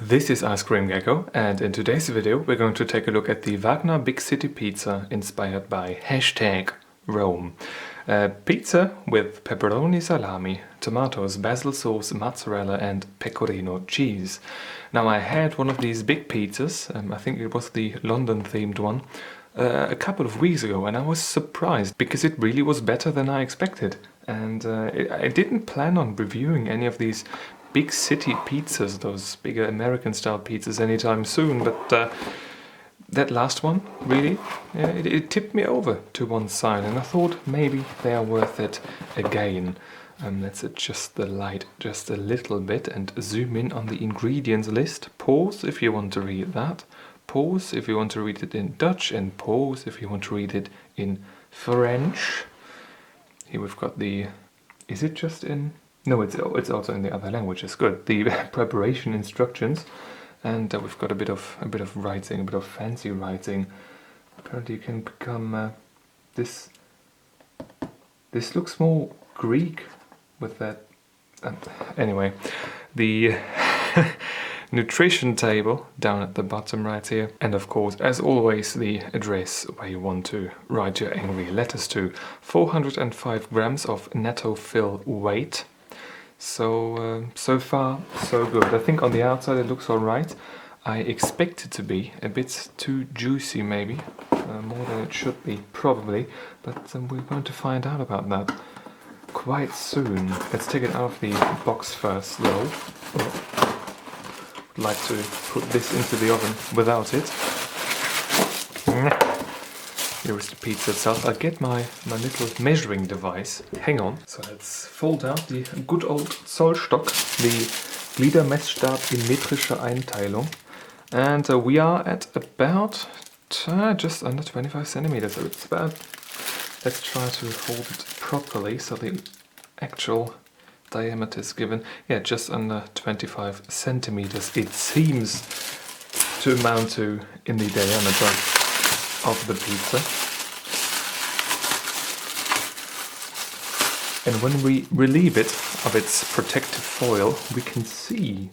This is Ice Cream Gecko, and in today's video we're going to take a look at the Wagner Big City Pizza inspired by #Rome. Pizza with pepperoni, salami, tomatoes, basil sauce, mozzarella and pecorino cheese. Now I had one of these big pizzas, I think it was the London themed one, a couple of weeks ago, and I was surprised because it really was better than I expected. And I didn't plan on reviewing any of these big city pizzas, those bigger American style pizzas, anytime soon, but that last one, really, it tipped me over to one side, and I thought maybe they are worth it again. Let's adjust the light just a little bit and zoom in on the ingredients list. Pause if you want to read that, pause if you want to read it in Dutch, and pause if you want to read it in French. Here we've got the, is it just in? No, it's also in the other languages. Good. The preparation instructions, and we've got a bit of writing, a bit of fancy writing. Apparently, you can become this. This looks more Greek with that. Anyway, the nutrition table down at the bottom right here, and of course, as always, the address where you want to write your angry letters to. 405 grams of netto fill weight. So far so good. I think on the outside it looks alright. I expect it to be a bit too juicy, maybe more than it should be, probably, but we're going to find out about that quite soon. Let's take it out of the box first though. I'd like to put this into the oven without it. Here is the pizza itself. I'll get my little measuring device. Hang on. So let's fold out the good old Zollstock, the Gliedermessstab in metrische Einteilung. And we are at about just under 25 centimeters. So it's about, let's try to hold it properly so the actual diameter is given. Yeah, just under 25 centimeters it seems to amount to in the diameter of the pizza. And when we relieve it of its protective foil, we can see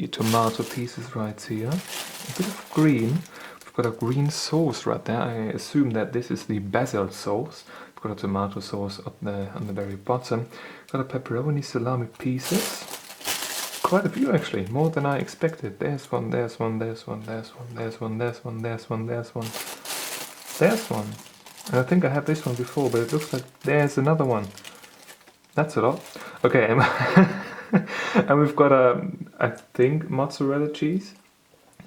tomato pieces right here, a bit of green. We've got a green sauce right there. I assume that this is the Basil Sauce. We've got a tomato sauce up there on the very bottom. Got a pepperoni salami pieces. Quite a few actually, more than I expected. There's one, there's one, there's one, there's one, there's one, there's one, there's one, there's one, there's one. And I think I had this one before, but it looks like there's another one. That's a lot. Okay, and we've got I think mozzarella cheese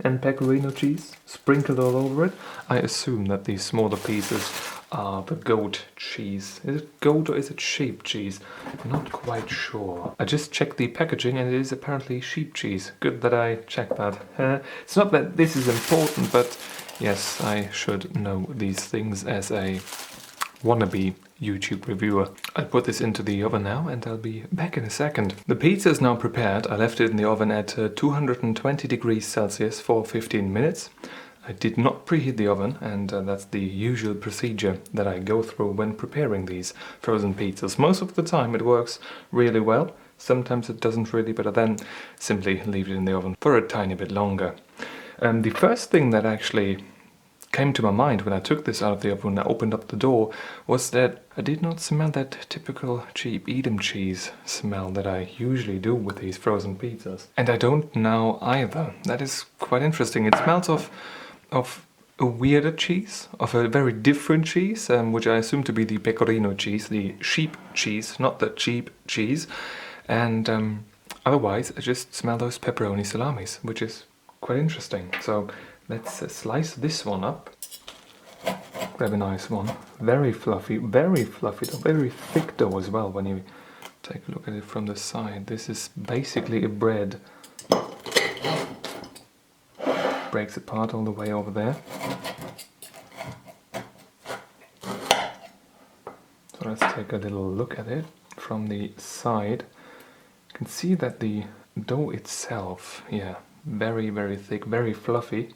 and pecorino cheese sprinkled all over it. I assume that these smaller pieces are the goat cheese. Is it goat or is it sheep cheese? I'm not quite sure. I just checked the packaging and it is apparently sheep cheese. Good that I checked that. It's not that this is important, but yes, I should know these things as a wannabe YouTube reviewer. I'll put this into the oven now and I'll be back in a second. The pizza is now prepared. I left it in the oven at 220 degrees Celsius for 15 minutes. I did not preheat the oven, and that's the usual procedure that I go through when preparing these frozen pizzas. Most of the time it works really well. Sometimes it doesn't really, but I then simply leave it in the oven for a tiny bit longer. The first thing that actually came to my mind when I took this out of the oven and I opened up the door was that I did not smell that typical cheap Edam cheese smell that I usually do with these frozen pizzas. And I don't now either. That is quite interesting. It smells of a weirder cheese, of a very different cheese, which I assume to be the pecorino cheese, the sheep cheese, not the cheap cheese. And otherwise I just smell those pepperoni salamis, which is quite interesting. So let's slice this one up. Grab a nice one. Very fluffy, very thick dough as well when you take a look at it from the side. This is basically a bread. Breaks apart all the way over there. So let's take a little look at it from the side. You can see that the dough itself, yeah, very thick, very fluffy.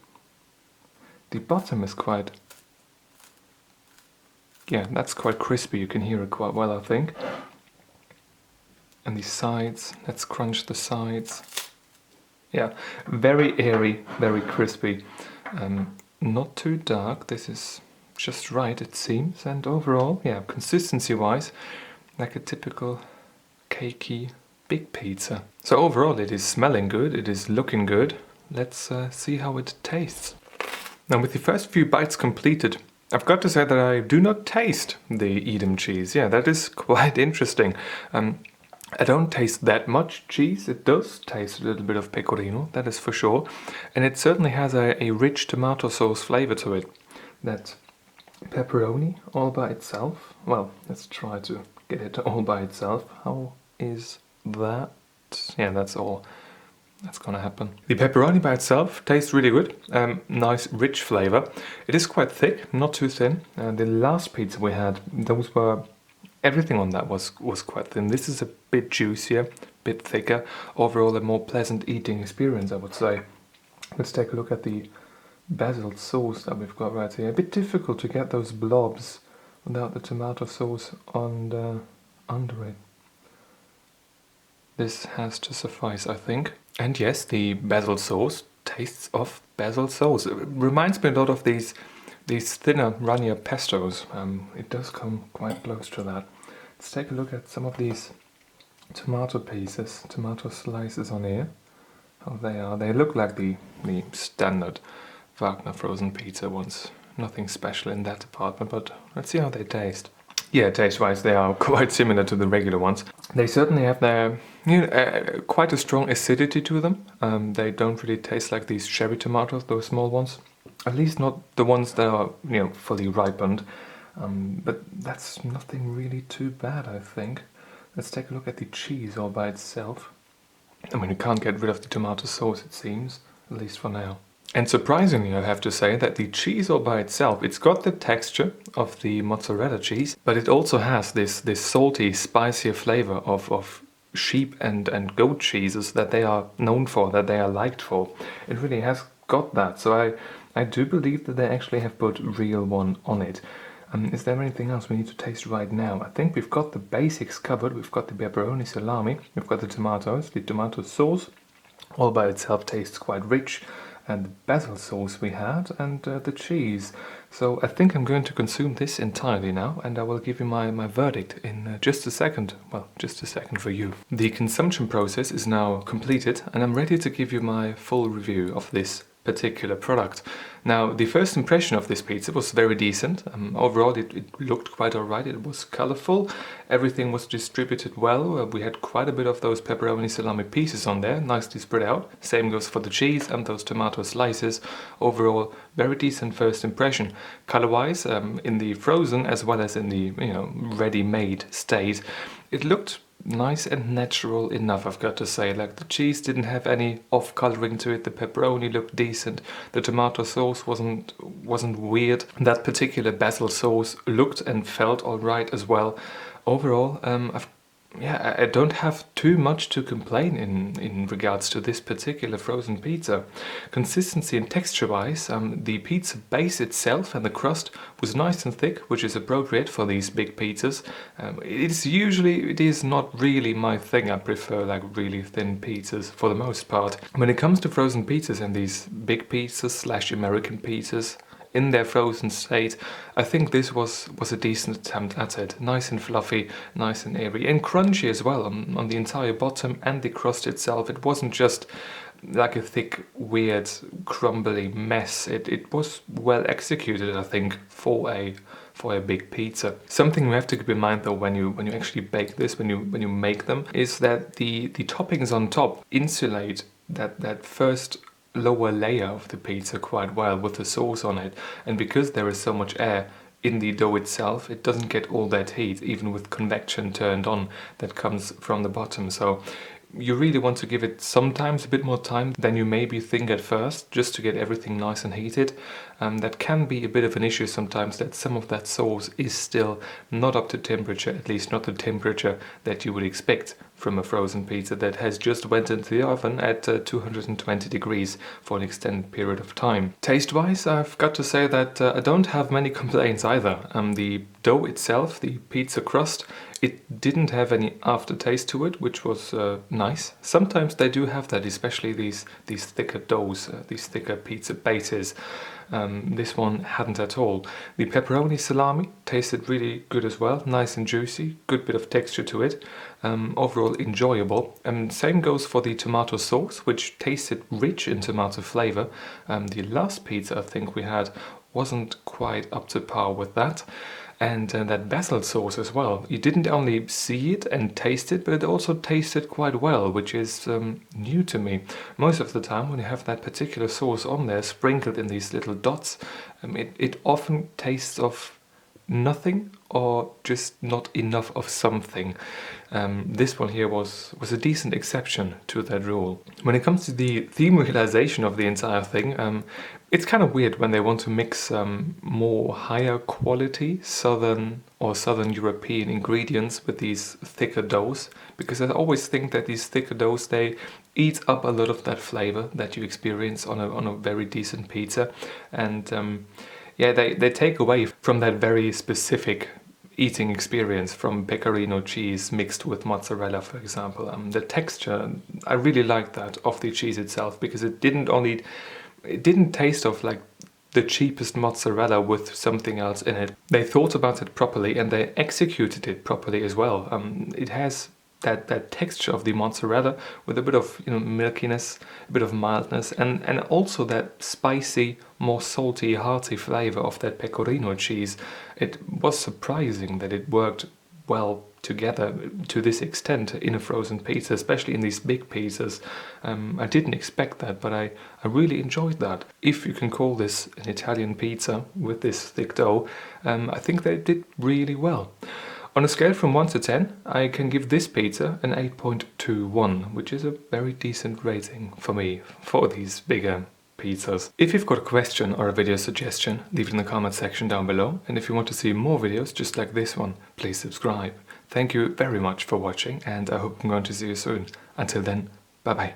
The bottom is quite, yeah, that's quite crispy. You can hear it quite well, I think. And the sides, let's crunch the sides. Yeah, very airy, very crispy. Not too dark. This is just right, it seems. And overall, yeah, consistency-wise, like a typical cakey big pizza. So overall, it is smelling good. It is looking good. Let's see how it tastes. Now, with the first few bites completed, I've got to say that I do not taste the Edam cheese. Yeah, that is quite interesting. I don't taste that much cheese. It does taste a little bit of pecorino, that is for sure. And it certainly has a rich tomato sauce flavor to it. That pepperoni all by itself. Well, let's try to get it all by itself. How is that? Yeah, that's all. That's gonna happen. The pepperoni by itself tastes really good. Nice, rich flavor. It is quite thick, not too thin. The last pizza we had, those were everything on that was quite thin. This is a bit juicier, bit thicker. Overall, a more pleasant eating experience, I would say. Let's take a look at the basil sauce that we've got right here. A bit difficult to get those blobs without the tomato sauce under it. This has to suffice, I think. And yes, the basil sauce tastes of basil sauce. It reminds me a lot of these thinner, runnier pestos. It does come quite close to that. Let's take a look at some of these tomato pieces, tomato slices on here. How they are. They look like the standard Wagner frozen pizza ones. Nothing special in that department, but let's see how they taste. Yeah, taste-wise, they are quite similar to the regular ones. They certainly have their, quite a strong acidity to them. They don't really taste like these cherry tomatoes, those small ones. At least not the ones that are, fully ripened. But that's nothing really too bad, I think. Let's take a look at the cheese all by itself. I mean, you can't get rid of the tomato sauce, it seems, at least for now. And surprisingly, I have to say that the cheese all by itself, it's got the texture of the mozzarella cheese, but it also has this salty, spicier flavor of sheep and goat cheeses that they are known for, that they are liked for. It really has got that, so I do believe that they actually have put real one on it. Is there anything else we need to taste right now? I think we've got the basics covered. We've got the pepperoni salami, we've got the tomatoes, the tomato sauce, all by itself tastes quite rich, and the basil sauce we had, and the cheese. So I think I'm going to consume this entirely now, and I will give you my verdict in just a second. Well, just a second for you. The consumption process is now completed, and I'm ready to give you my full review of this particular product. Now, the first impression of this pizza was very decent. Overall, it looked quite alright. It was colorful. Everything was distributed well. We had quite a bit of those pepperoni salami pieces on there, nicely spread out. Same goes for the cheese and those tomato slices. Overall, very decent first impression. Color-wise, in the frozen as well as in the ready-made state, it looked nice and natural enough, I've got to say. Like, the cheese didn't have any off-coloring to it, the pepperoni looked decent, the tomato sauce wasn't weird, that particular basil sauce looked and felt alright as well. Overall, I don't have too much to complain in regards to this particular frozen pizza. Consistency and texture-wise, the pizza base itself and the crust was nice and thick, which is appropriate for these big pizzas. It is not really my thing. I prefer like really thin pizzas for the most part. When it comes to frozen pizzas and these big pizzas / American pizzas, in their frozen state, I think this was a decent attempt at it. Nice and fluffy, nice and airy, and crunchy as well on the entire bottom and the crust itself. It wasn't just like a thick, weird, crumbly mess. It was well executed, I think, for a big pizza. Something you have to keep in mind though when you actually bake this, when you make them, is that the toppings on top insulate that first lower layer of the pizza quite well with the sauce on it, and because there is so much air in the dough itself, it doesn't get all that heat, even with convection turned on, that comes from the bottom. So you really want to give it sometimes a bit more time than you maybe think at first, just to get everything nice and heated. That can be a bit of an issue sometimes, that some of that sauce is still not up to temperature, at least not the temperature that you would expect from a frozen pizza that has just went into the oven at 220 degrees for an extended period of time. Taste-wise, I've got to say that I don't have many complaints either. The dough itself, the pizza crust, it didn't have any aftertaste to it, which was nice. Sometimes they do have that, especially these thicker doughs, these thicker pizza bases. This one hadn't at all. The pepperoni salami tasted really good as well, nice and juicy, good bit of texture to it. Overall enjoyable. Same goes for the tomato sauce, which tasted rich in tomato flavor. The last pizza I think we had wasn't quite up to par with that. And that basil sauce as well. You didn't only see it and taste it, but it also tasted quite well, which is new to me. Most of the time when you have that particular sauce on there, sprinkled in these little dots, it often tastes of nothing or just not enough of something. This one here was a decent exception to that rule. When it comes to the theme realization of the entire thing, it's kind of weird when they want to mix more higher quality Southern European ingredients with these thicker doughs, because I always think that these thicker doughs, they eat up a lot of that flavor that you experience on a very decent pizza, and yeah, they take away from that very specific eating experience from pecorino cheese mixed with mozzarella, for example. The texture, I really liked that of the cheese itself, because it didn't taste of like the cheapest mozzarella with something else in it. They thought about it properly and they executed it properly as well. It has that texture of the mozzarella with a bit of milkiness, a bit of mildness, and also that spicy, more salty, hearty flavor of that pecorino cheese. It was surprising that it worked well together to this extent in a frozen pizza, especially in these big pizzas. I didn't expect that, but I really enjoyed that. If you can call this an Italian pizza with this thick dough, I think they did really well. On a scale from 1 to 10, I can give this pizza an 8.21, which is a very decent rating for me for these bigger pizzas. If you've got a question or a video suggestion, leave it in the comment section down below. And if you want to see more videos just like this one, please subscribe. Thank you very much for watching, and I hope I'm going to see you soon. Until then, bye bye.